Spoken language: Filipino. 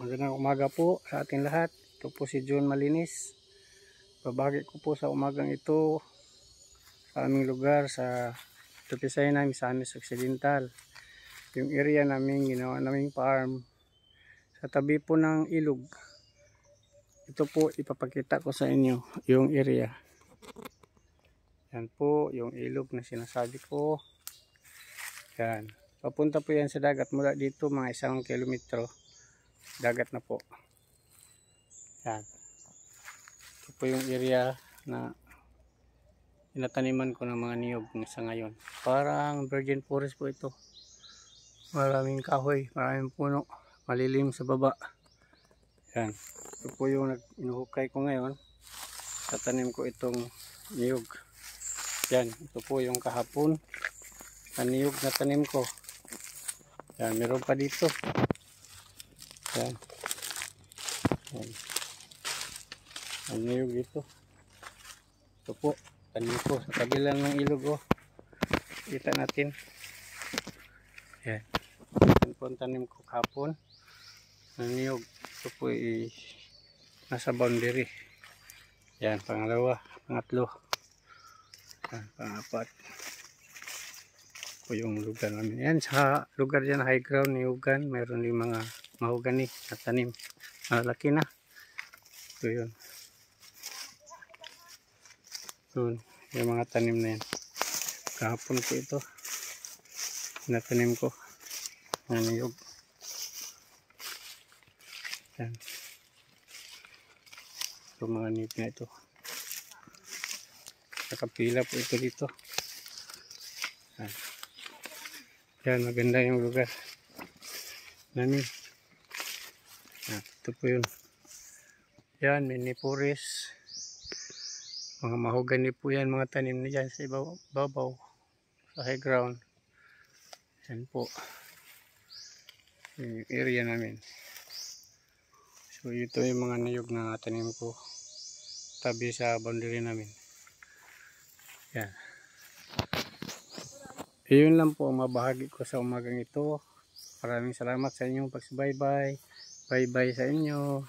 Magandang umaga po sa ating lahat. Ito po si John Malinis. Babagi ko po sa umagang ito sa aming lugar sa Tupisayna, Misamis Occidental. Yung area namin, ginawa naming farm sa tabi po ng ilog. Ito po ipapakita ko sa inyo yung area. Yan po yung ilog na sinasabi ko. Yan. Papunta po yan sa dagat mula dito mga 1 kilometro. Dagat na po. Yan. Ito po yung area na inataniman ko ng mga niyog sa ngayon. Parang virgin forest po ito. Maraming kahoy, maraming puno, malilim sa baba. Yan. Ito po yung inuhukay ko ngayon. Tatanim ko itong niyog. Yan. Ito po yung kahapon na niyog na tanim ko. Yan. Meron pa dito. Yan. Yan. Ang niyog dito. Ito po. Tanim ko sa kabilang ng ilog. Oh. Kita natin. Yan. Yan po ang tanim ko kahapon. Ang niyog. Ito po nasa boundary. Yan. Pangalawa. Pangatlo. Yan. Pangapat. Po yung lugar namin. Yan. Sa lugar dyan high ground niyugan. Mayroon din mga mahogani na tanim. Malaki na. Ito yun. Yun. Yung mga tanim na yan. Kahapon ko ito. Natanim ko. Na niyog. Yan. Ito mga niyog na ito. Nakapila po ito dito. Yan. Yan. Maganda yung lugar namin. Yan. Ito po yun. Yan. Mini forest. Mga mahogani po yan. Mga tanim na dyan sa ibabaw. Sa high ground. Yan po. Yung area namin. So ito yung mga niyog na tanim ko. Tabi sa boundary namin. Yan. Iyon lang po ang mabahagi ko sa umagang ito. Maraming salamat sa inyong pagsubaybay. Bye bye sa inyo.